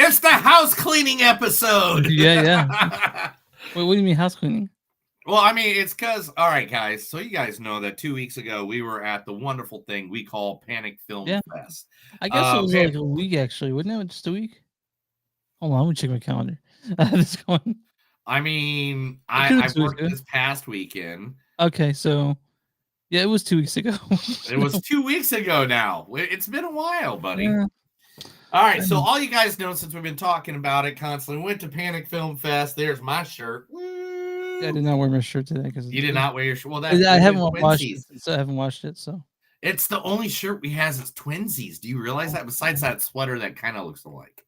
It's the house cleaning episode. Yeah. Wait, what do you mean house cleaning? Well, I mean, it's because, all right, guys. So you guys know that 2 weeks ago we were at the wonderful thing we call Panic Film Fest. I guess it was like a week, actually. Wasn't it just a week? Hold on, let me check my calendar. This going. I mean, I worked this past weekend. Okay, so yeah, it was 2 weeks ago. It was 2 weeks ago now. It's been a while, buddy. Yeah. All right, so all you guys know, since we've been talking about it constantly, went to Panic Film Fest. There's my shirt. I did not wear my shirt today because you did not wear your shirt. Well, I haven't watched it. So I haven't watched it. So it's the only shirt we has is twinsies. Do you realize that? Besides that sweater that kind of looks alike.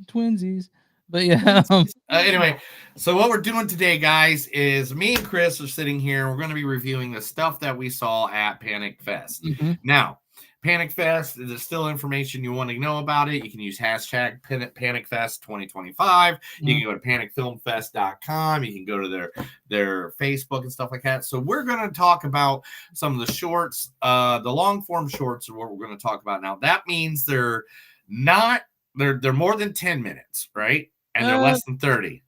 Twinsies. But yeah. Anyway, so what we're doing today, guys, is me and Chris are sitting here. We're going to be reviewing the stuff that we saw at Panic Fest. Mm-hmm. Now, Panic Fest, there's still information you want to know about it. You can use hashtag PanicFest 2025. You can go to panicfilmfest.com. You can go to their Facebook and stuff like that. So we're going to talk about some of the shorts. The long form shorts are what we're going to talk about now. That means they're more than 10 minutes, right? And they're less than 30.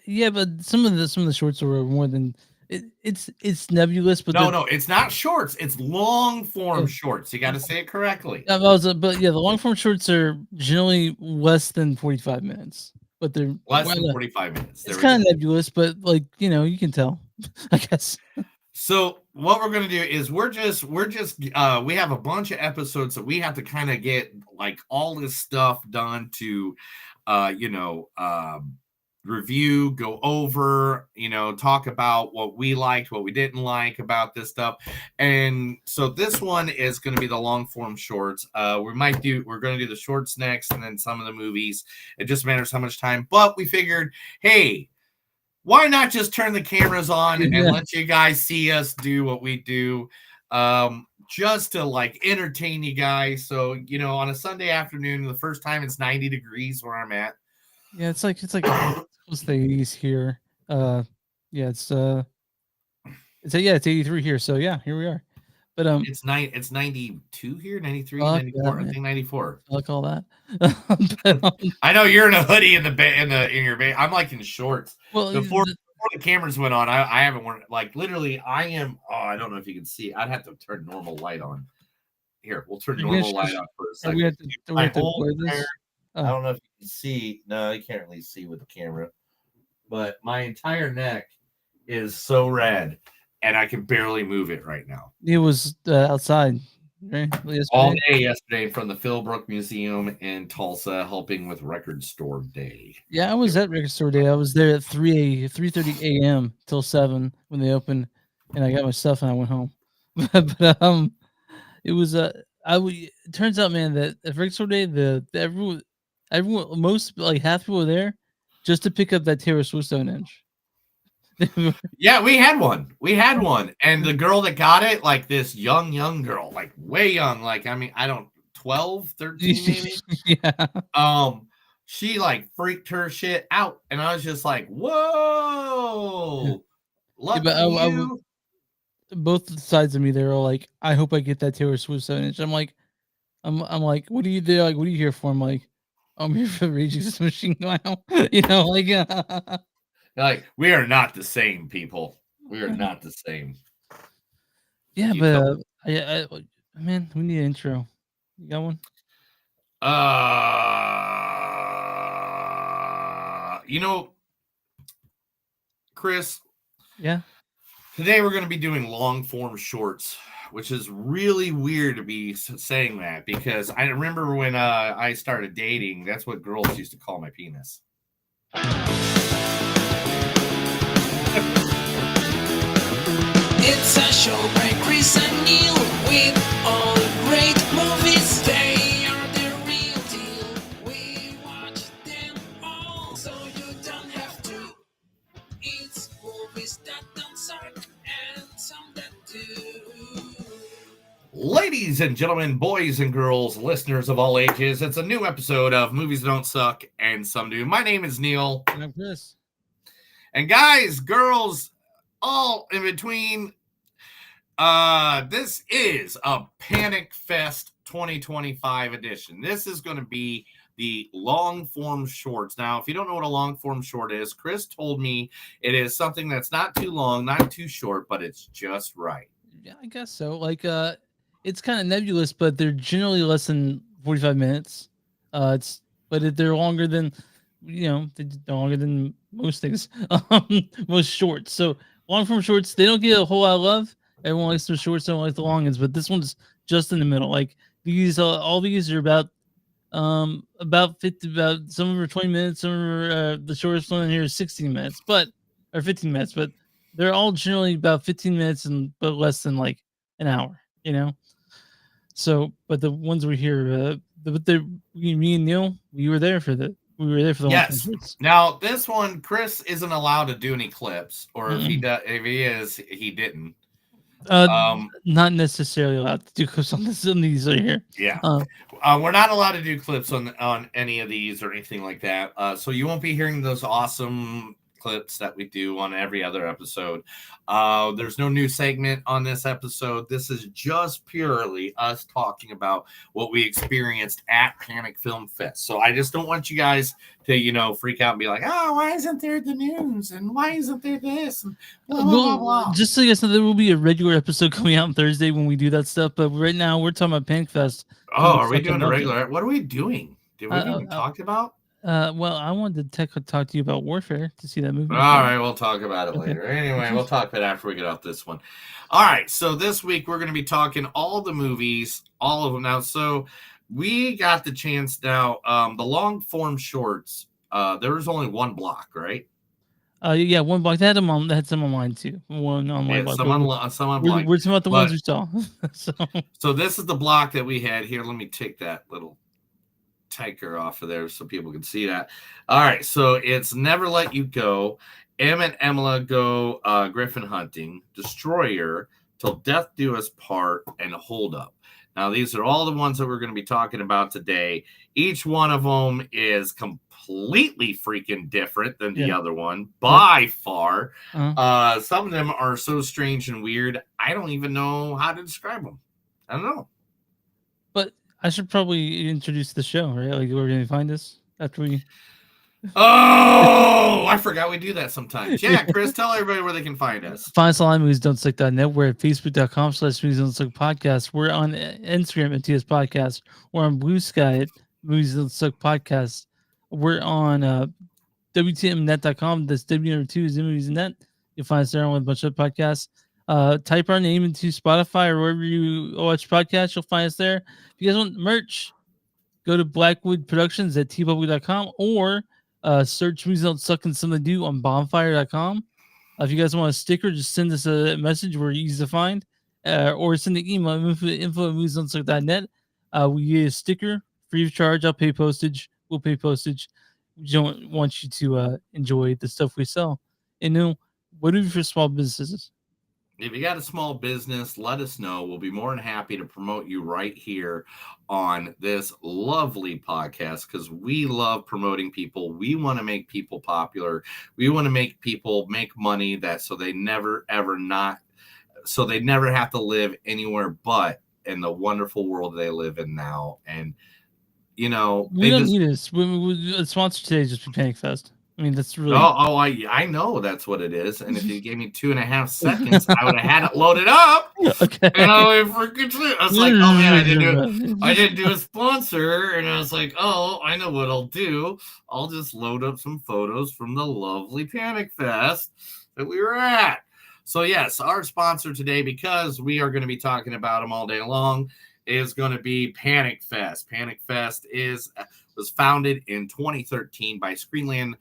Yeah, but some of the shorts were more than it's nebulous, but no, it's not shorts. It's long form shorts. You got to say it correctly. But yeah, the long form shorts are generally less than 45 minutes, but they're less than 45 minutes. It's kind of nebulous, but like you can tell, I guess. So what we're gonna do is we have a bunch of episodes that we have to kind of get like all this stuff done to, review, go over, talk about what we liked, what we didn't like about this stuff. And so this one is going to be the long form shorts. We're going to do the shorts next and then some of the movies. It just matters how much time, but we figured, hey, why not just turn the cameras on and let you guys see us do what we do, just to like entertain you guys. So, on a Sunday afternoon, the first time it's 90 degrees where I'm at. Yeah, it's like close to the 80s here. It's 83 here. So yeah, here we are. But it's 92 here, 93, 94. I think 94. Like all that. I know you're in a hoodie in your bed. I'm like in shorts. Well, before the cameras went on, I haven't worn like literally. I am. Oh, I don't know if you can see. I'd have to turn normal light on. Here, we'll turn normal light on for a second. I don't know if you can see. No, you can't really see with the camera. But my entire neck is so red, and I can barely move it right now. It was outside, right? All day yesterday from the Philbrook Museum in Tulsa, helping with Record Store Day. Yeah, I was at Record Store Day. I was there at 3:30 a.m. till 7 when they opened, and I got my stuff and I went home. but it was it turns out, man, that at Record Store Day, everyone, most like half people were there just to pick up that Taylor Swift Stonehenge. Yeah, we had one. And the girl that got it, like this young girl, like way young, like, I mean, I don't 12, 13 maybe. Yeah. She like freaked her shit out. And I was just like, whoa. Both sides of me, they were like, I hope I get that Taylor Swift Stonehenge. I'm like, what are you there? Like, what are you here for? I'm like, I'm here for Rage Against the Machine. Like, we are not the same, people. We are not the same. Yeah, but man, we need an intro. You got one? Chris. Yeah. Today we're going to be doing long form shorts, which is really weird to be saying that because I remember when I started dating, that's what girls used to call my penis. It's a show by Chris and Neil with all great movies. They are the real deal. We watch them all, so you don't have to. It's movies that don't suck and some that do. Ladies and gentlemen, boys and girls, listeners of all ages, it's a new episode of Movies Don't Suck and Some Do. My name is Neil. And I'm Chris. And guys, girls, all in between, this is a Panic Fest 2025 edition. This is going to be the long form shorts. Now, if you don't know what a long form short is, Chris told me it is something that's not too long, not too short, but it's just right. Yeah, I guess so. Like, it's kind of nebulous, but they're generally less than 45 minutes. It's but if they're longer than, they're longer than most things, most shorts. So long form shorts, they don't get a whole lot of love. Everyone likes the shorts, don't like the long ones, but this one's just in the middle. Like these, all these are about 50, about some of them are 20 minutes, some of them are the shortest one in here is 16 minutes, or 15 minutes, but they're all generally about 15 minutes but less than like an hour, So, but the ones we here, me and Neil, we were there for the Yes. long shorts. Now, this one, Chris isn't allowed to do any clips, or if he Mm-mm. does, if he is, he didn't. Not necessarily allowed to do clips on these right here. Yeah. We're not allowed to do clips on any of these or anything like that. So you won't be hearing those awesome clips that we do on every other episode. There's no new segment on this episode. This is just purely us talking about what we experienced at Panic Film Fest. So I just don't want you guys to, freak out and be like, oh, why isn't there the news? And why isn't there this? And blah, blah, blah, blah. Just so you guys know, there will be a regular episode coming out on Thursday when we do that stuff. But right now, we're talking about Panic Fest. Oh, are we doing a regular? What are we doing? Did we even talk about? Well, I wanted to talk to you about Warfare to see that movie. All right, we'll talk about it later. Anyway, we'll talk about it after we get off this one. All right, so this week we're going to be talking all the movies, all of them now. So we got the chance now. The long form shorts. There was only one block, right? Yeah, one block. They had some online too. One online block. Some on block. We're talking about the ones we saw. So this is the block that we had here. Let me take that little ticker off of there so people can see that. All right, so it's Never Let You Go, Em and Emma Go Griffin Hunting, Destroyer, Till Death Do Us Part, and Hold Up. Now, these are all the ones that we're going to be talking about today. Each one of them is completely freaking different than the other one by far. Some of them are so strange and weird, I don't even know how to describe them. I don't know. But I should probably introduce the show, right? Like, where can you find us after we... Oh, I forgot we do that sometimes. Yeah, Chris, tell everybody where they can find us. Find us online, moviesdon'tsuck.net. We're at facebook.com/moviesdon'tsuck podcast. We're on Instagram at TS Podcast. We're on Blue Sky at Movies Don't Suck Podcast. We're on WTMnet.com. That's W2 is in Movies Net. You'll find us there on with a bunch of podcasts. Type our name into Spotify or wherever you watch podcasts. You'll find us there. If you guys want merch, go to Blackwood Productions at tpublic.com or search Movies Don't Suck and Something to Do on bonfire.com. If you guys want a sticker, just send us a message. We're easy to find. Or send an email, info@moviesdon'tsuck.net. We get a sticker free of charge. I'll pay postage. We'll pay postage. We don't want you to enjoy the stuff we sell. And what do we do for small businesses? If you got a small business, let us know. We'll be more than happy to promote you right here on this lovely podcast because we love promoting people. We want to make people popular. We want to make people make money so they never have to live anywhere but in the wonderful world they live in now. And, we don't need this. The sponsor today is just Panic Fest. I mean, that's really... I know that's what it is. And if you gave me 2.5 seconds, I would have had it loaded up. Okay. And I was like, oh man, I didn't do a sponsor. And I was like, oh, I know what I'll do. I'll just load up some photos from the lovely Panic Fest that we were at. So yes, our sponsor today, because we are going to be talking about them all day long, is going to be Panic Fest. Panic Fest was founded in 2013 by Screenland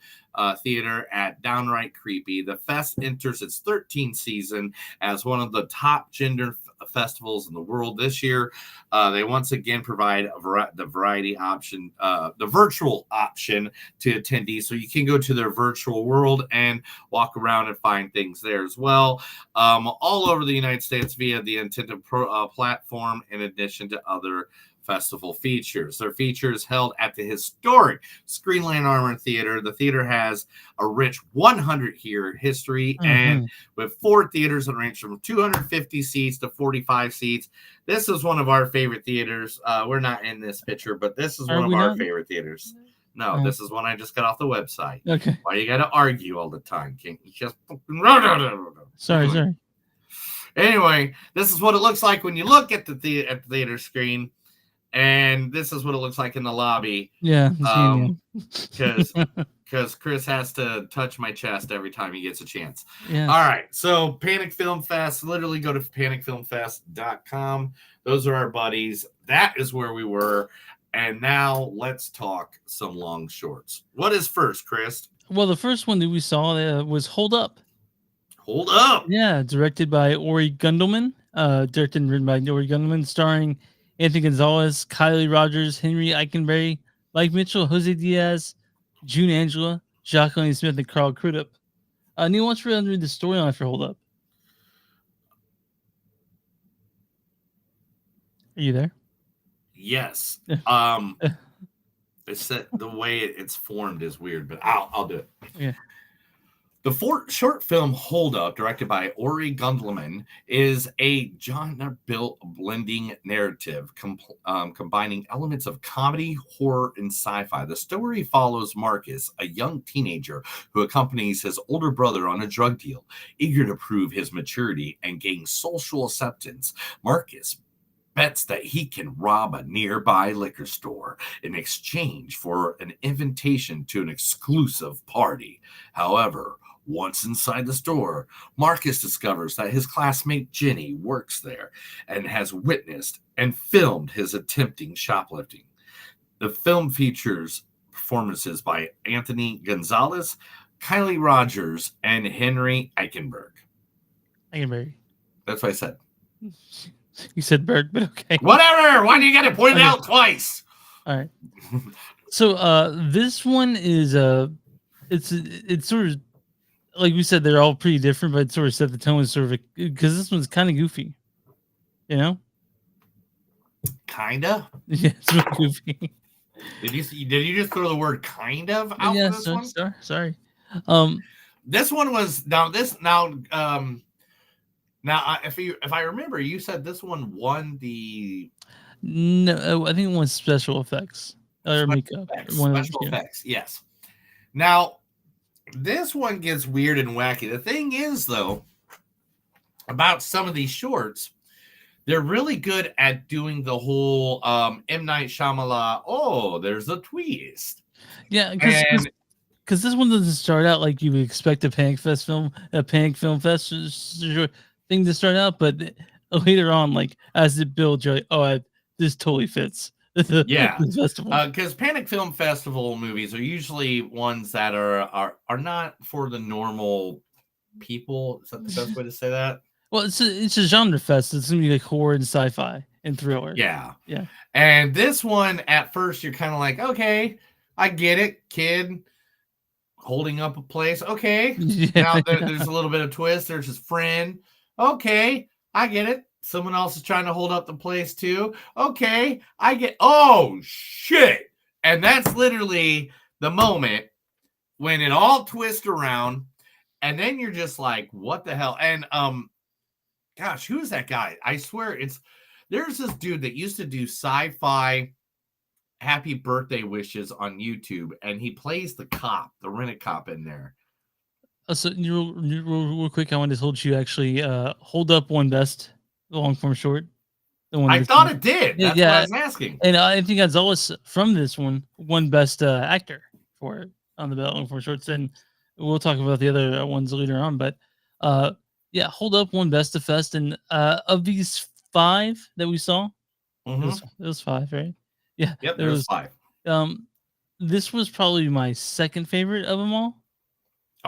Theater at Downright Creepy. The fest enters its 13th season as one of the top gender festivals in the world this year. They once again provide the variety option, the virtual option to attendees. So you can go to their virtual world and walk around and find things there as well. All over the United States via the Nintendo platform, in addition to other Festival features. Their features held at the historic Screenland Armour Theater. The theater has a rich 100-year history, and with 4 theaters that range from 250 seats to 45 seats. This is one of our favorite theaters. We're not in this picture, but this is one of our favorite theaters. No, this is one I just got off the website. Okay. Why you got to argue all the time? Can't you just... Sorry. Anyway, this is what it looks like when you look at the theater screen, and this is what it looks like in the lobby. Yeah. Because Chris has to touch my chest every time he gets a chance. Yeah. All right. So Panic Film Fest, literally go to panicfilmfest.com. Those are our buddies. That is where we were. And now let's talk some long shorts. What is first, Chris? Well, the first one that we saw was Hold Up. Hold Up. Yeah, directed by Ori Gundelman. Directed and written by Ori Gundelman, starring Anthony Gonzalez, Kylie Rogers, Henry Eikenberry, Mike Mitchell, Jose Diaz, June Angela, Jacqueline Smith, and Carl Crudup. Neil, why don't you read the storyline for Hold Up? Are you there? Yes. It's that the way it's formed is weird, but I'll do it. Yeah. The short film Hold Up, directed by Ori Gundelman, is a genre-built blending narrative combining elements of comedy, horror, and sci-fi. The story follows Marcus, a young teenager who accompanies his older brother on a drug deal. Eager to prove his maturity and gain social acceptance, Marcus bets that he can rob a nearby liquor store in exchange for an invitation to an exclusive party. However, once inside the store, Marcus discovers that his classmate Jenny works there and has witnessed and filmed his attempting shoplifting. The film features performances by Anthony Gonzalez, Kylie Rogers, and Henry Eikenberry. That's what I said. You said Berg, but okay. Whatever. Why do you got to point it out twice? All right. So this one is it's sort of like we said, they're all pretty different, but it sort of set the tone. Sort of because this one's kind of goofy, you know. Kinda. Yeah, it's really goofy. Did you just throw the word "kind of" out for this one? Sorry. This one was Now, if I remember, you said this one won the. No, I think it was special effects or makeup. Special effects, yes. Now, this one gets weird and wacky. The thing is, though, about some of these shorts, they're really good at doing the whole M. Night Shyamalan. Oh, there's a twist. Yeah, because this one doesn't start out like you would expect a Panic Film Fest thing to start out, but later on, like as it builds, you're like, this totally fits. Yeah, the festival. Because Panic Film Festival movies are usually ones that are not for the normal people. Is that the best way to say that? Well, it's a genre fest. It's gonna be like horror and sci-fi and thriller. Yeah. Yeah. And this one, at first, you're kind of like, okay, I get it, kid holding up a place. Okay. Now there's a little bit of twist. There's his friend. Okay, I get it. Someone else is trying to hold up the place too. Okay, I get. Oh shit! And that's literally the moment when it all twists around, and then you're just like, "What the hell?" And gosh, who is that guy? I swear, there's this dude that used to do sci-fi happy birthday wishes on YouTube, and he plays the rent-a-cop in there. So real quick, I wanted to hold you actually Hold Up won best long form short. The one I thought it did. That's what I was asking. And I think Gonzalez from this one won best actor for it on the long form shorts. And we'll talk about the other ones later on. But yeah, Hold Up won best of fest. And of these 5 that we saw, it was 5, right? Yeah. Yep, there was 5. This was probably my second favorite of them all.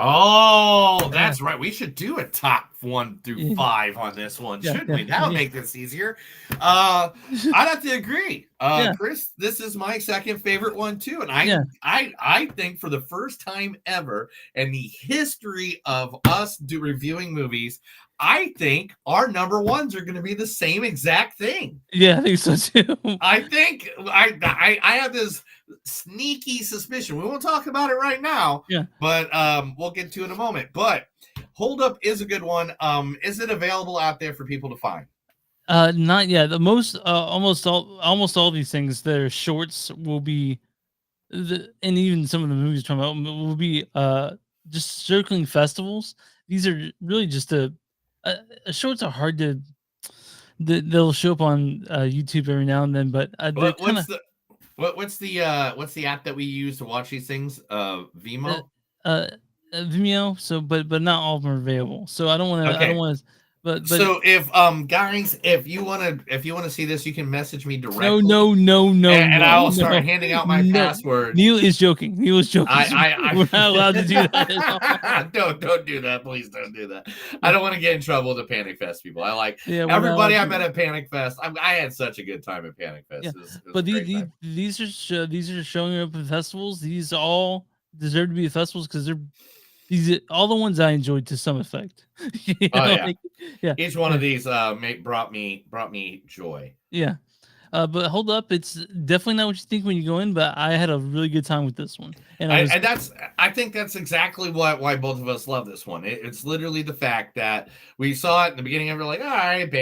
Oh, that's right. We should do a top 1 through Yeah. 5 on this one, Yeah, shouldn't we? yeah, That'll yeah. make this easier. I'd have to agree. Yeah. Chris, this is my second favorite one too. And Yeah. I think for the first time ever in the history of us reviewing movies, I think our number ones are going to be the same exact thing. Yeah, I think so too. I think I have this sneaky suspicion. We won't talk about it right now. Yeah. But we'll get to it in a moment. But Hold Up is a good one. Is it available out there for people to find? Not yet. The most almost all these things that are shorts will be and even some of the movies talking about will be just circling festivals. These are really just shorts are hard to they'll show up on YouTube every now and then, but they're kind of what's the app that we use to watch these things? Vimeo. Vimeo. So, but not all of them are available. So I don't want to. Okay. I don't want to. But so if guys, if you want to see this, you can message me directly. No. And I will start handing out my password. Neil is joking. I We're not allowed to do that. Don't do that. Please don't do that. I don't want to get in trouble with the Panic Fest people. I like everybody I met at Panic Fest. I had such a good time at Panic Fest. Yeah. It was But these are showing up at festivals. These all deserve to be festivals because they're all the ones I enjoyed to some effect. Yeah. Each one of these brought me joy. Yeah. But Hold Up, it's definitely not what you think when you go in, but I had a really good time with this one. And I think that's exactly why both of us love this one. It's literally the fact that we saw it in the beginning and we're like, all right,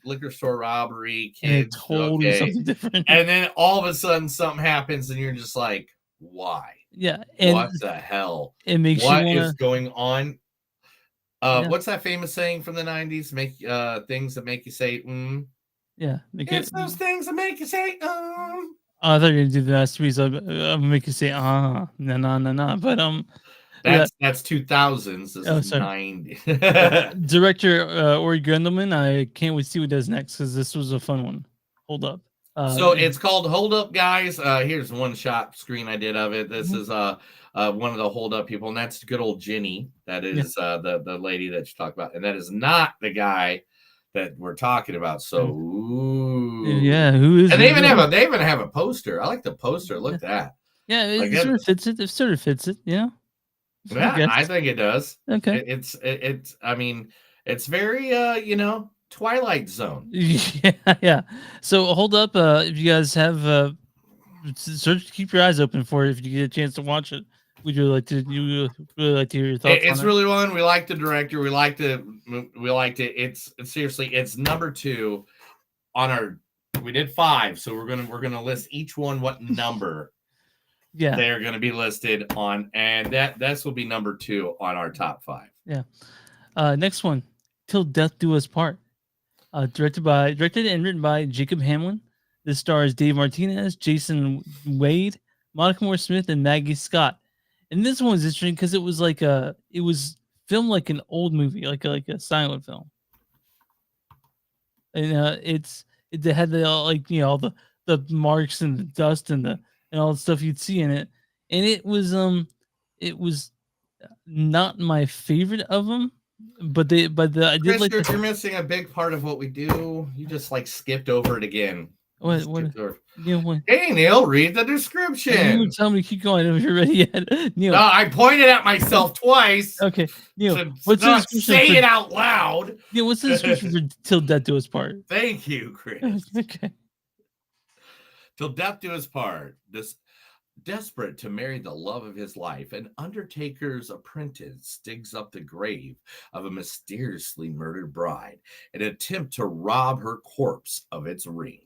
liquor store robbery, kids, totally something different. And then all of a sudden something happens and you're just like, why? Yeah. And what the hell? It makes what you wanna, is going on? What's that famous saying from the 90s? Make things that make you say, Yeah. It's those things that make you say, Oh, I thought you were gonna do the last three, so I'm gonna make you say, no. But that's 2000s. This is 90s. Director Ori Gundelman. I can't wait to see what he does next because this was a fun one. Hold Up. So it's called Hold Up, guys. Here's one shot screen I did of it. This is one of the Hold Up people, and that's good old Ginny. That is the lady that you talked about, and that is not the guy that we're talking about. So who is? And they even have a poster. I like the poster. Look at that. Yeah, it sort of fits it. It sort of fits it. Yeah, I think it does. Okay, it's. I mean, it's very Twilight Zone. Yeah. So Hold Up. If you guys have keep your eyes open for it if you get a chance to watch it. We'd really like to hear your thoughts. It's really one. We like the director. We liked it. It's seriously, it's number 2 on our. We did 5, so we're gonna list each one what number. They're gonna be listed on, and this will be number 2 on our top 5. Yeah. Next one, Till Death Do Us Part. Directed and written by Jacob Hamlin. This stars Dave Martinez, Jason Wade, Monica Moore Smith, and Maggie Scott. And this one was interesting because it was it was filmed like an old movie, like a silent film. And it had all the marks and the dust and all the stuff you'd see in it. And it was not my favorite of them, but I did Chris, like. You're missing a big part of what we do. You just skipped over it again. What? Hey, Neil, read the description. You tell me to keep going if you're ready yet. Neil. No, I pointed at myself twice. Okay, Neil. What's the description? Say it out loud. Neil, what's the description for Till Death Do Us Part? Thank you, Chris. Okay. Till death do us part. Desperate to marry the love of his life, an undertaker's apprentice digs up the grave of a mysteriously murdered bride in an attempt to rob her corpse of its ring.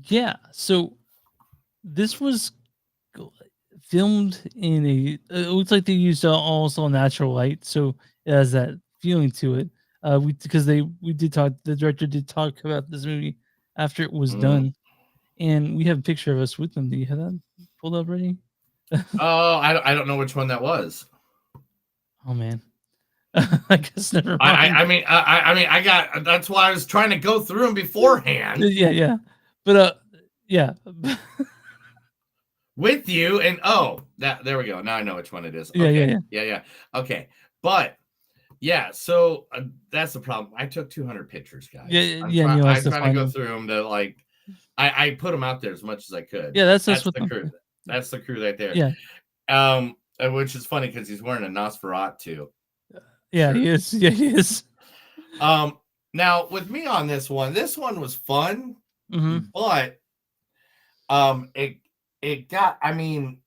Yeah, so this was filmed in it looks like they used also natural light, so it has that feeling to it. The director did talk about this movie after it was done, and we have a picture of us with them. Do you have that pulled up ready? Oh, I don't know which one that was. Oh man. I guess never mind. I got. That's why I was trying to go through them beforehand. Yeah. But yeah. With you and there we go. Now I know which one it is. Okay. Yeah. Okay, but Yeah, so that's the problem. I took 200 pictures, guys. Yeah, I'm, yeah, try- Neil has I'm to trying to find go them. through them to like, I put them out there as much as I could. Yeah, that's That's what the crew. That's the crew right there. Yeah, Which is funny because he's wearing a Nosferatu. yeah, Sure. he is. Yeah, he is. Now with me on this one was fun, Mm-hmm. but it got. I mean,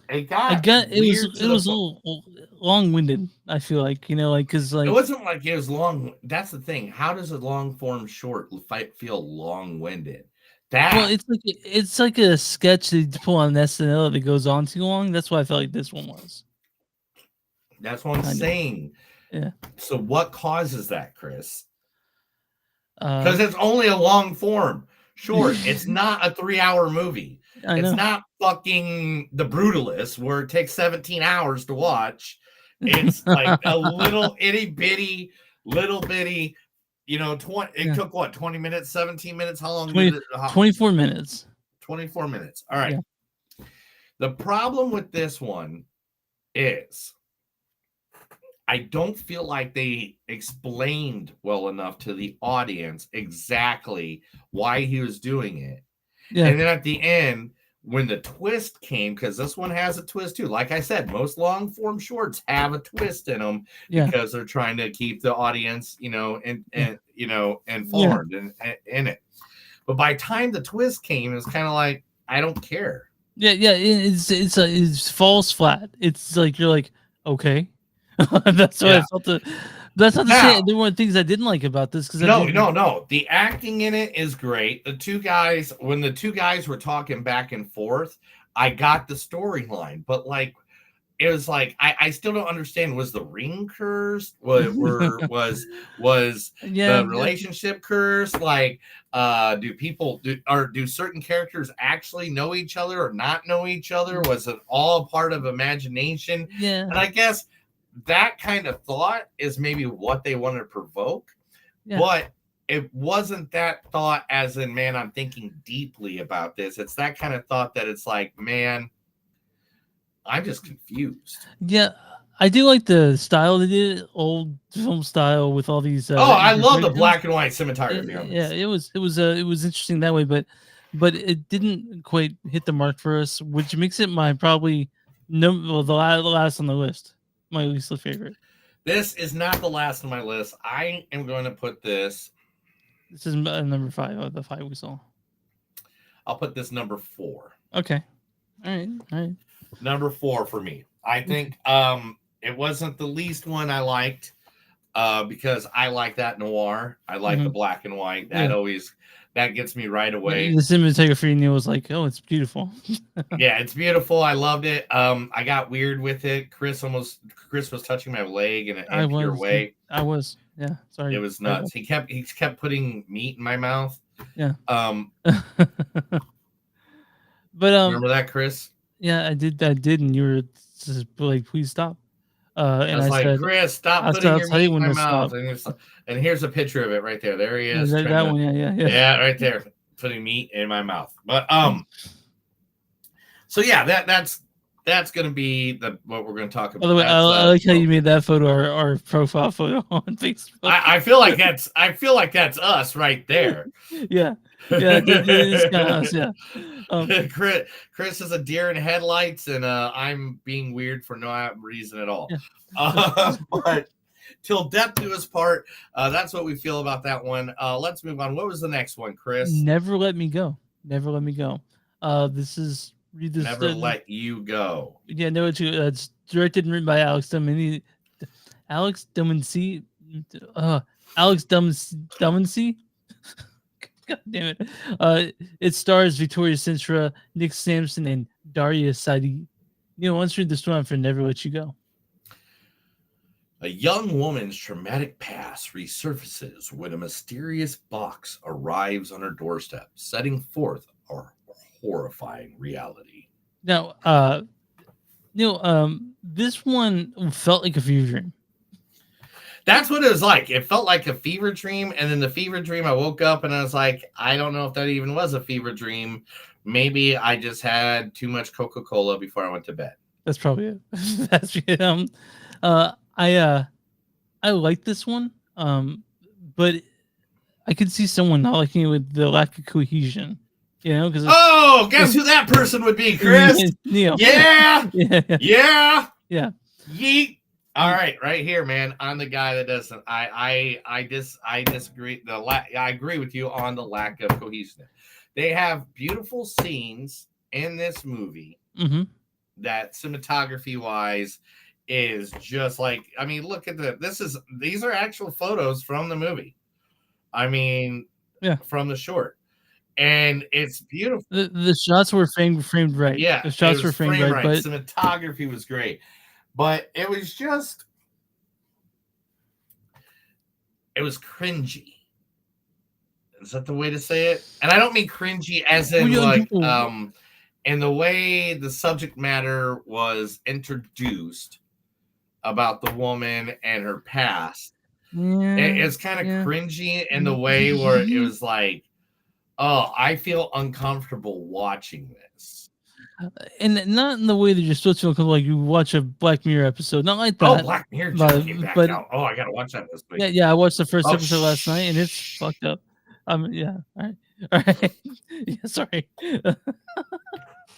it got. It was a little long-winded. I feel like, you know, like, because like It wasn't like it was long. That's the thing. How does a long form short fight feel long winded? well, it's like a sketch that you pull on SNL that goes on too long. That's why I felt like this one was. That's what I'm Kind of. saying. Yeah. So what causes that, Chris? Uh, Because it's only a long form short. It's not a 3-hour movie. I know. It's not fucking The Brutalist where it takes 17 hours to watch. It's like a little itty bitty, you know, it took what, 20 minutes, 17 minutes? How long did it? 24 minutes. 24 minutes. All right. Yeah. The problem with this one is I don't feel like they explained well enough to the audience exactly why he was doing it. Yeah. And then at the end, when the twist came, because this one has a twist too. Like I said, most long form shorts have a twist in them because they're trying to keep the audience, you know, and you know, informed in it. But by the time the twist came, it's kind of like, I don't care. Yeah, it's falls flat. It's like you're like, okay. That's what I felt. That's not to say there weren't things I didn't like about this. No. The acting in it is great. The two guys, when the two guys were talking back and forth, I got the storyline, but like it was like I still don't understand. Was the ring cursed? Was the relationship cursed? Like, do certain characters actually know each other or not know each other? Was it all part of imagination? Yeah. And I guess that kind of thought is maybe what they want to provoke, but it wasn't that thought as in, man, I'm thinking deeply about this. It's that kind of thought that it's like, man, I'm just confused. Yeah, I do like the style they did, old film style with all these. I love the black and white cinematography. Yeah, it was interesting that way, but it didn't quite hit the mark for us, which makes it my probably the last on the list, my least favorite. This is not the last on my list. I am going to put this. This is number 5 of the 5 we saw. I'll put this number 4. Okay, all right. Number 4 for me. I think it wasn't the least one I liked because I like that noir. I like the black and white. That gets me right away. The cinematography, Neil was like, "Oh, it's beautiful." Yeah, it's beautiful. I loved it. I got weird with it. Chris was touching my leg in an pure way. I was. Yeah, sorry. It was nuts. He kept putting meat in my mouth. Yeah. But remember that, Chris? Yeah, I did, and you were just like, "Please stop." And I was like, said, "Chris, stop putting your meat in my mouth." And here's a picture of it right there. There he is. That one, yeah. Yeah, right there, putting meat in my mouth. But so yeah, that's gonna be what we're gonna talk about. By the way, I like how you made that photo our profile photo on Facebook. I feel like that's us right there. Yeah, it's kind of us. Yeah. Chris is a deer in headlights, and I'm being weird for no reason at all. Yeah. But till death do us part. That's what we feel about that one. Let's move on. What was the next one, Chris? Never Let Me Go. Never Let Me Go. This is Never Let You Go. Yeah, no, it's directed and written by Alex Dumansey. Alex Dumansey. God damn it. It stars Victoria Sintra, Nick Sampson, and Daria Saidi. You know, once read the story for Never Let You Go. A young woman's traumatic past resurfaces when a mysterious box arrives on her doorstep, setting forth a horrifying reality. Now, this one felt like a fever dream. That's what it was like. It felt like a fever dream. And then the fever dream, I woke up and I was like, I don't know if that even was a fever dream. Maybe I just had too much Coca-Cola before I went to bed. That's probably it. That's I like this one, but I could see someone not liking it with the lack of cohesion. You know, because Oh, guess who that person would be, Chris? Neil. Yeah, yeah, yeah. Yeet. All right, right here, man. I'm the guy that doesn't. I disagree. I agree with you on the lack of cohesion. They have beautiful scenes in this movie Mm-hmm. that cinematography wise is just like. I mean, look at these are actual photos from the movie. I mean, Yeah. from the short, and it's beautiful. The shots were framed right. Yeah, the shots it were was framed frame right, but cinematography was great, but it was cringy. Is that the way to say it? And I don't mean cringy as in in the way the subject matter was introduced about the woman and her past. It's kind of cringy in the way where it was like, oh, I feel uncomfortable watching this. And not in the way that you're supposed to feel like you watch a Black Mirror episode, not like that. Oh, Black Mirror just came back out. Oh, I gotta watch that this week. Yeah, I watched the first episode last night, and it's fucked up. Yeah, all right. Yeah, sorry.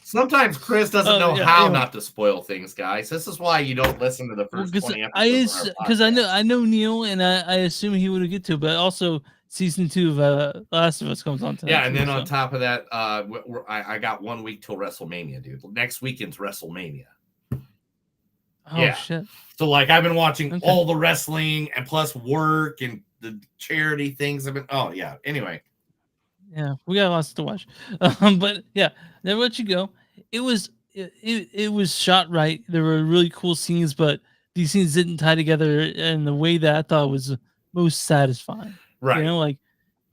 Sometimes Chris doesn't know how not to spoil things, guys. This is why you don't listen to the first 20 episodes. Because I know Neil, and I assume he would get to it, but also season 2 of Last of Us comes on tonight. Yeah, and then on top of that, I got 1 week till WrestleMania, dude. Next weekend's WrestleMania. Oh shit! So like I've been watching all the wrestling and plus work and the charity things. Anyway. Yeah, we got lots to watch. But yeah, then let you go. It was shot right. There were really cool scenes, but these scenes didn't tie together in the way that I thought was most satisfying. Right. You know, like,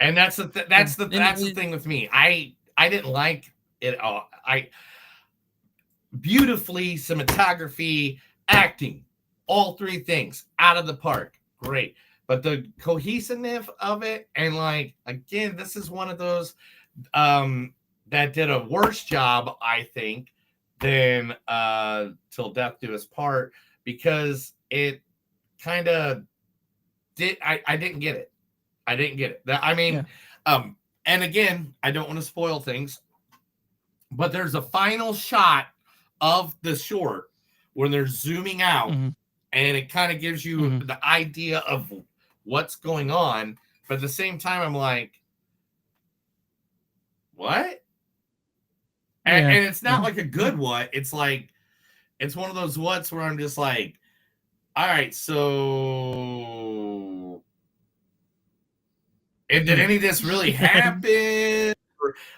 and that's the thing with me. I didn't like it all. Beautifully cinematography, acting, all three things out of the park. Great. But the cohesiveness of it, and like, again, this is one of those that did a worse job, I think, than Till Death Do Us Part, because it kind of did. I didn't get it. I didn't get it. And again, I don't want to spoil things, but there's a final shot of the short when they're zooming out, and it kind of gives you the idea of what's going on. But at the same time, I'm like, what? And it's not like a good what. It's like, it's one of those whats where I'm just like, all right, so did any of this really happen?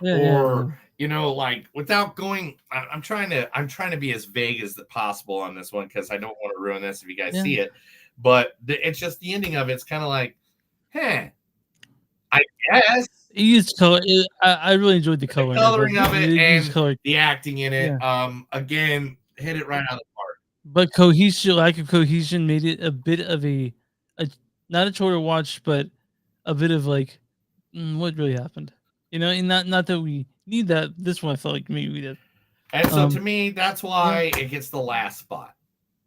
Or you know, like, without going, I'm trying to be as vague as possible on this one, because I don't want to ruin this if you guys see it. But it's just the ending of it's kind of like, I guess. He used color. I really enjoyed the coloring of it and the acting in it. Again, hit it right out of the park. But lack of cohesion made it a bit of a not a chore to watch, but a bit of like, what really happened? You know, and not that we need that. This one I felt like maybe we did. And so to me, that's why it gets the last spot.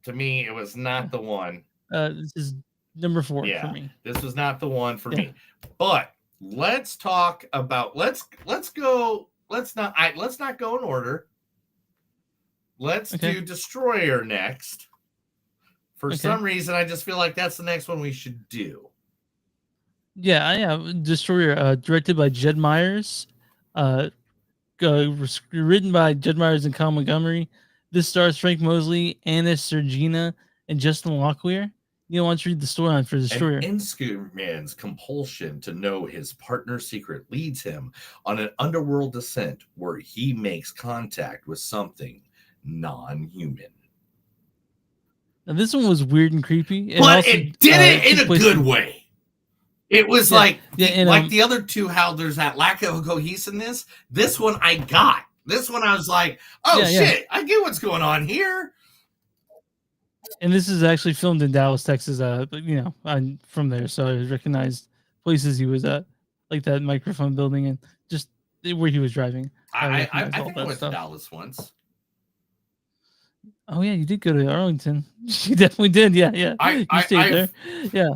To me, it was not the one. This is number 4 for me. This was not the one for me. But let's talk about let's not go in order. Let's do Destroyer next. For some reason, I just feel like that's the next one we should do. Yeah. Destroyer, directed by Jed Myers, written by Jed Myers and Kyle Montgomery. This stars Frank Mosley, Anna Sergina, and Justin Locklear. You want to read the storyline for Destroyer? An Inscoman's compulsion to know his partner's secret leads him on an underworld descent where he makes contact with something non-human. Now, this one was weird and creepy. But it did it in a good way. It was like the other two, how there's that lack of cohesiveness. This one I got. This one I was like, oh, shit, I get what's going on here. And this is actually filmed in Dallas, Texas. But you know, I'm from there, so I recognized places he was at, like that microphone building and just where he was driving. I think I went to Dallas once. Oh yeah, you did go to Arlington. You definitely did. Yeah, yeah. You stayed there. Yeah.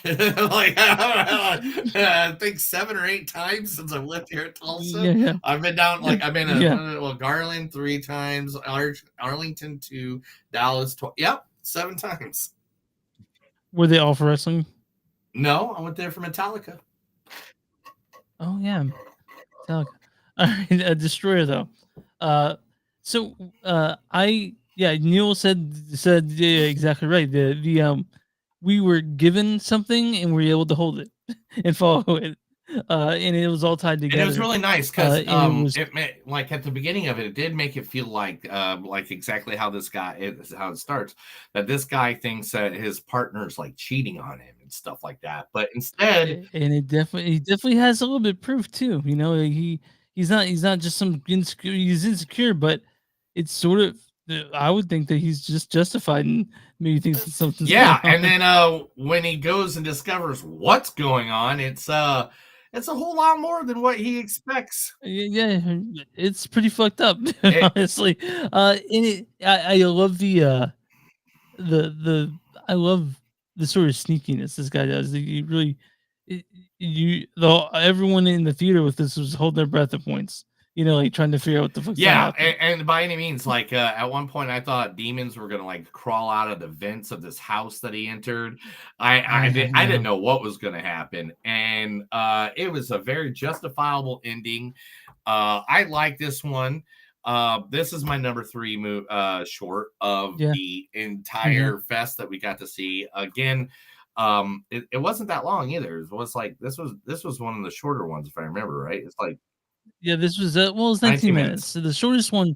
Like I think 7 or 8 times since I've lived here at Tulsa. Yeah. I've been down I've been Yeah. Garland 3 times, Arlington 2, Dallas 12. Yep, 7 times. Were they all for wrestling? No, I went there for Metallica. Oh yeah. Metallica. All right, Destroyer though. Neil said yeah, exactly right. The we were given something and we were able to hold it and follow it. And it was all tied And together. it was really nice because and it was like at the beginning of it, it did make it feel like exactly how how it starts. That this guy thinks that his partner's like cheating on him and stuff like that. But instead, and it definitely has a little bit of proof too. You know, he's not just some insecure. He's insecure, but it's sort of. I would think that he's just justified and maybe thinks that something's yeah, going and on. then when he goes and discovers what's going on, it's a whole lot more than what he expects. Yeah, it's pretty fucked up, honestly. I love the I love the sort of sneakiness this guy does. He really, it, you the everyone in the theater with this was holding their breath at points. You know, like trying to figure out what the fuck's gonna Yeah, happen. and by any means, like at one point, I thought demons were gonna like crawl out of the vents of this house that he entered. I didn't know what was gonna happen, and it was a very justifiable ending. I like this one. This is my number 3 short of Yeah. the entire fest that we got to see. Again, it wasn't that long either. It was like this was one of the shorter ones, if I remember right. It's like Yeah, this was it was 19 minutes. So the shortest one,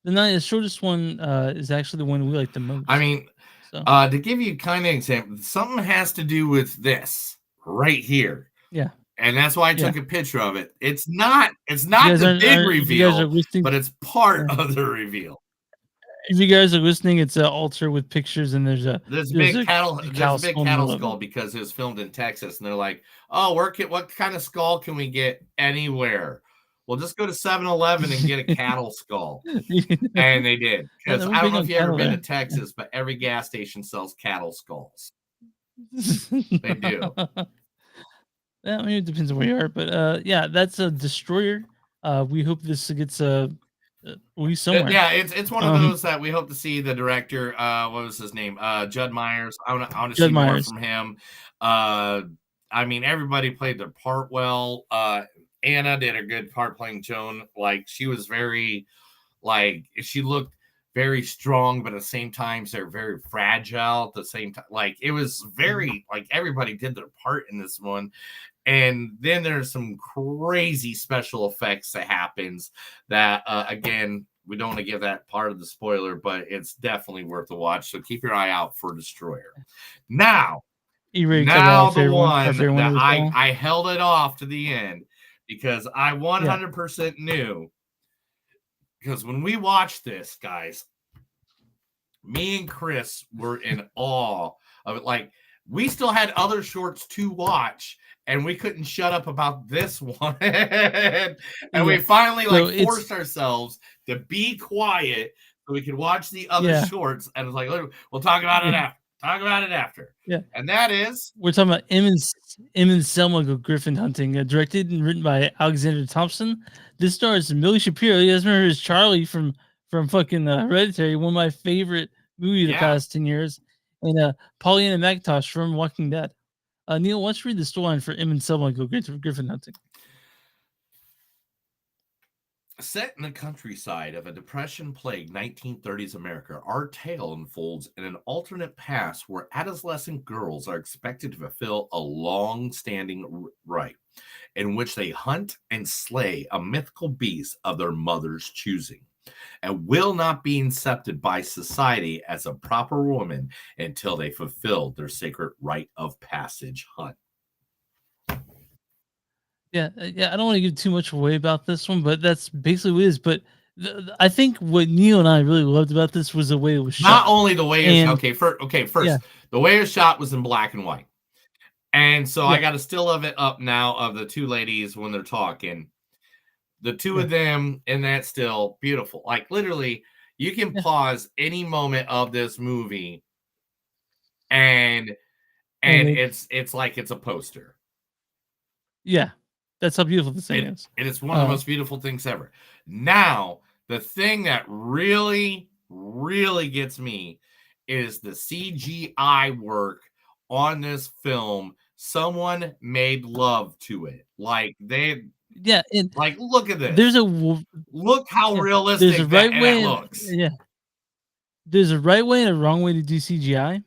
the shortest one is actually the one we like the most. I mean, so to give you kind of example, something has to do with this right here. yeah. And that's why I took a picture of it. It's not the big reveal, but it's part of the reveal. If you guys are listening, it's an altar with pictures, and there's a big cattle skull skull because it was filmed in Texas, and they're like, "Oh, what kind of skull can we get anywhere?" Well, just go to 7-Eleven and get a cattle skull. And they did. Because I don't know if you've ever been to Texas, but every gas station sells cattle skulls. They do. Yeah, I mean, it depends on where you are, but yeah, that's a Destroyer. We hope this gets released somewhere. Yeah, it's one of those that we hope to see the director. What was his name? Judd Myers. I want to see more from him. I mean, everybody played their part well. Anna did a good part playing Joan. Like she was very, she looked very strong, but at the same time, they're very fragile. At the same time, like it was very like everybody did their part in this one. And then there's some crazy special effects that happens that again we don't want to give that part of the spoiler, but it's definitely worth a watch. So keep your eye out for Destroyer. Now the one that I held it off to the end because I 100% knew. Because when we watched this, guys, me and Chris were in awe of it. Like we still had other shorts to watch, and we couldn't shut up about this one. And we finally forced ourselves to be quiet so we could watch the other shorts. And it's like, we'll talk about it after. Talk about it after. Yeah. And that is we're talking about M and Selma Go Griffin Hunting, directed and written by Alexander Thompson. This stars Millie Shapiro. You guys remember as Charlie from fucking Hereditary, one of my favorite movies of the past 10 years. And Paulina McIntosh from Walking Dead. Neil, why don't you read the storyline for M and Selma Go Griffin Hunting? Set in the countryside of a depression-plagued 1930s America, our tale unfolds in an alternate past where adolescent girls are expected to fulfill a long-standing rite in which they hunt and slay a mythical beast of their mother's choosing and will not be accepted by society as a proper woman until they fulfill their sacred rite of passage hunt. Yeah, I don't want to give too much away about this one, but that's basically what it is. But I think what Neil and I really loved about this was the way it was shot. Not only the way it was, first, the way it was shot was in black and white. And so I got a still of it up now of the two ladies when they're talking. The two of them in that still, beautiful. Like literally, You can Yeah. pause any moment of this movie, and And it's like it's a poster. yeah, that's how beautiful this thing And is. it's one of the most beautiful things ever. Now, the thing that really, really gets me is the CGI work on this film. Someone made love to it. Like Yeah, and look at there's this. a w- Look how yeah, there's a realistic right that way. looks. Yeah, there's a right way and a wrong way to do CGI,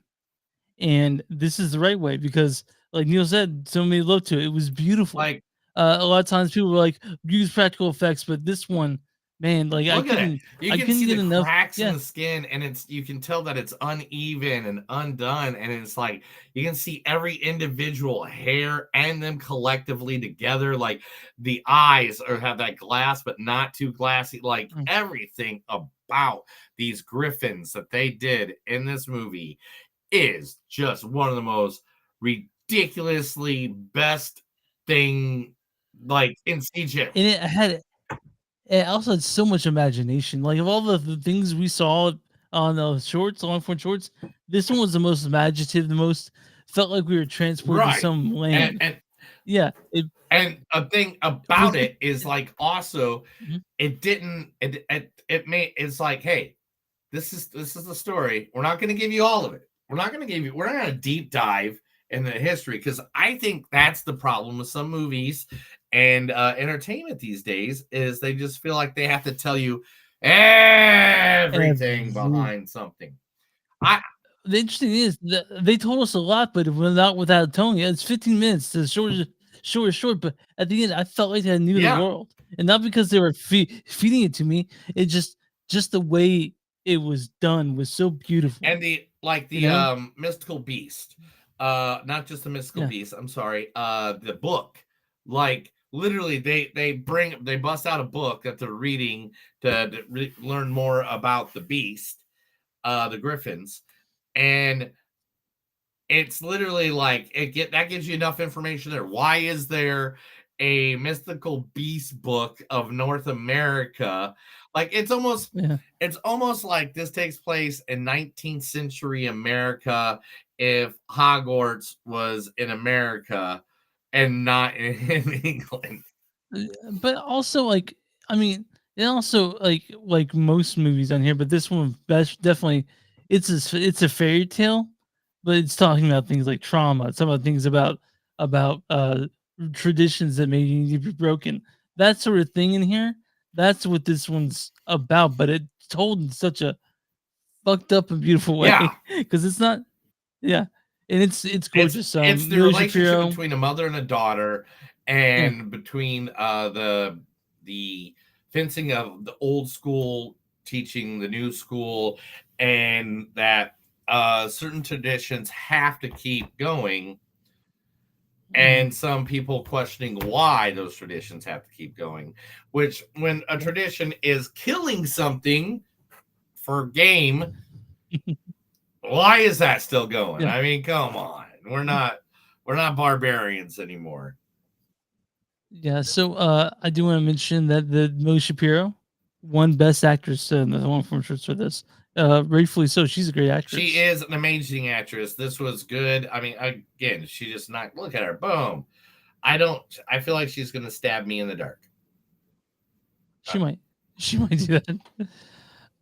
and this is the right way because, like Neil said, so many love to it. It was beautiful. Like, A lot of times people were like use practical effects, but this one, man, like look at it. You I can couldn't see get the enough. cracks in Yeah, the skin, and you can tell that it's uneven and undone. And it's like you can see every individual hair and them collectively together. Like the eyes have that glass, but not too glassy. Like Mm. everything about these griffins that they did in this movie is just one of the most ridiculously best thing like in CGI. and it also had so much imagination. Like of all the things we saw on the shorts, long form shorts, this one was the most imaginative. The most felt like we were transported to Right. some And, land. and Yeah, it And a thing about was. it is Yeah. like also Mhm. it made it's like, hey, this is the story. We're not gonna give you all of it. We're not gonna deep dive in the history because I think that's the problem with some movies and entertainment these days is they just feel like they have to tell you everything Every behind something. I The interesting is that they told us a lot, but without telling you. It's 15 minutes. The short, but at the end, I felt like I knew the yeah, world, and not because they were feeding it to me. It just the way it was done was so beautiful. and You know? mystical beast, not just the mystical Yeah. beast, I'm sorry, the book, like literally they bust out a book that they're reading to learn more about the beast, the griffins, and it's literally like that gives you enough information there. Why is there a mystical beast book of North America? Like Yeah. it's almost like this takes place in 19th century America if Hogwarts was in America and not in England. But also, like, I mean, and also like most movies on here, but this one definitely it's a fairy tale, but it's talking about things like trauma. It's talking about things about traditions that maybe need to be broken. That sort of thing in here. That's what this one's about, but it's told in such a fucked up and beautiful Yeah, way because it's not. Yeah, and it's gorgeous. it's the Millie relationship Shapiro. between a mother and a daughter, Yeah, and between the fencing of the old school teaching the new school, and that certain traditions have to keep going, mhm, and some people questioning why those traditions have to keep going, which when a yeah, tradition is killing something for game, why is that still going? yeah. I mean, come on. We're not barbarians anymore. Yeah, so I do want to mention that the Millie Shapiro won Best Actress in the one from shorts for this. Rightfully so. She's a great She actress. is an amazing actress. This was good. I mean, again, she just not look at her. Boom. I feel like she's gonna stab me in the dark. She might, she might do that.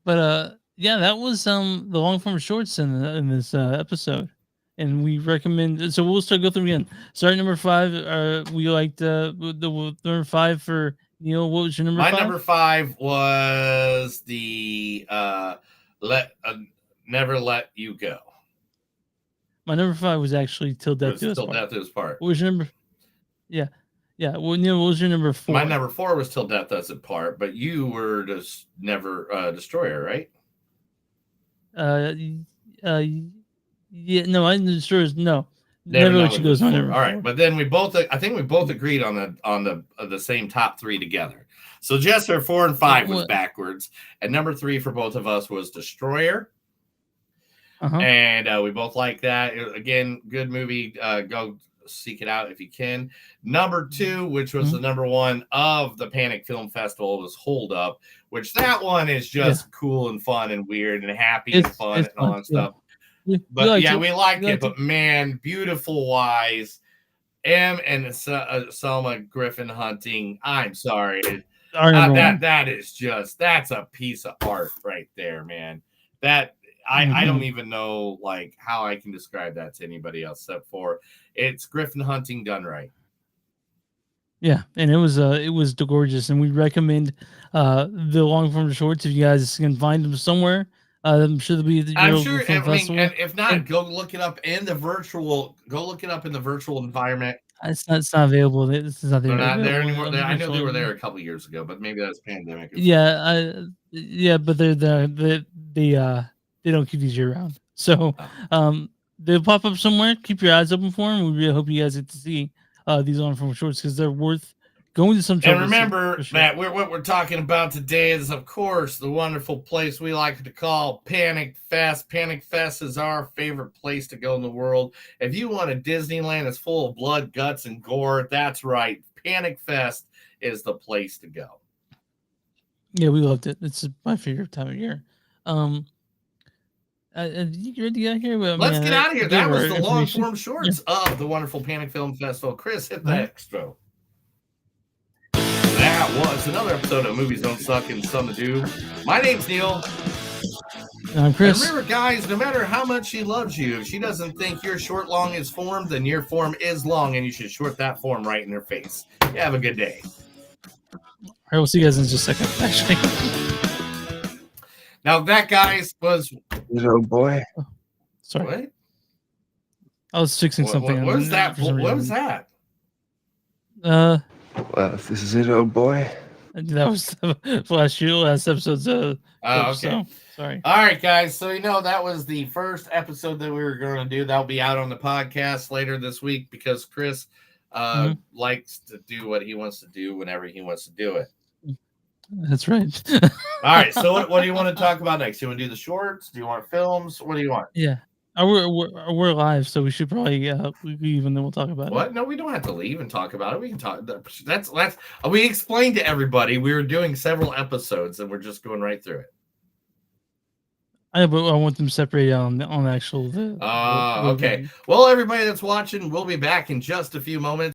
But yeah, that was the long form shorts in this episode, and we recommend. So we'll start go through again. Start number 5. We liked the number 5 for Neil. What was your number My 5? number 5 was the let never let you go. My number 5 was actually Till It Death was Do Us till Part. death do us part. What was your number? Yeah, yeah. Well, Neil, what was your number My 4? number 4 was till death does it part, but you were just never destroyer, right? Uh, y- y- yeah, no, I destroyers. No, Never never know let you what go is this my for. number All right, 4. but then I think we both agreed on the same top 3 together. So just our 4 and 5 was What? backwards, and number 3 for both of us was Destroyer, Uh huh. and we both like that. Again, good movie. Go seek it out if you can. Number 2, which was the number 1 of the Panic Film Festival, was Hold Up, which that one is just cool and fun and weird and happy and fun and all that stuff. But we liked it. But man, beautiful wise, and Selma Griffin hunting. I'm sorry. That is that's a piece of art right there, man. That I don't even know like how I can describe that to anybody else except for it's Griffin hunting done right. Yeah, and it was gorgeous, and we recommend the long form shorts if you guys can find them somewhere. I'm sure they'll be at I'm sure. I mean, and if not, go look it up in the virtual. Go look it up in the virtual environment. It's not available. This is not They're not there anymore. I know they were there a couple years ago, but maybe that's pandemic. Yeah, but they don't keep these year round. So they'll pop up somewhere. Keep your eyes open for them. We really hope you guys get to see these on from shorts because they're worth going to some trouble. And remember, sure. Matt, what we're talking about today is, of course, the wonderful place we like to call Panic Fest. Panic Fest is our favorite place to go in the world. If you want a Disneyland that's full of blood, guts, and gore, that's right. Panic Fest is the place to go. Yeah, we loved it. It's my favorite time of year. You ready to get out here? Let's get out of here. That was the long form shorts of the wonderful Panic Film Festival. Chris, hit the extra. That was another episode of Movies Don't Suck and Some Do. My name's Neil. I'm Chris. And remember, guys, no matter how much she loves you, if she doesn't think your short long is formed, then your form is long, and you should short that form right in her face. You have a good day. All right, we'll see you guys in just a second, actually. Now, that, guys, was... Oh, boy. Oh, sorry. What? I was fixing something. What was that? What was that? Well, if this is it, oh boy. That was last episode's okay. So, sorry. All right, guys. So that was the first episode that we were going to do. That'll be out on the podcast later this week because Chris likes to do what he wants to do whenever he wants to do it. That's right. All right. So what do you want to talk about next? Do you want to do the shorts? Do you want films? What do you want? Yeah. We're live, so we should probably leave and then we'll talk about it. What? No, we don't have to leave and talk about it. We can talk. That's we explained to everybody we were doing several episodes and we're just going right through it. But I want them separated on the actual. Okay. Well, everybody that's watching, we'll be back in just a few moments.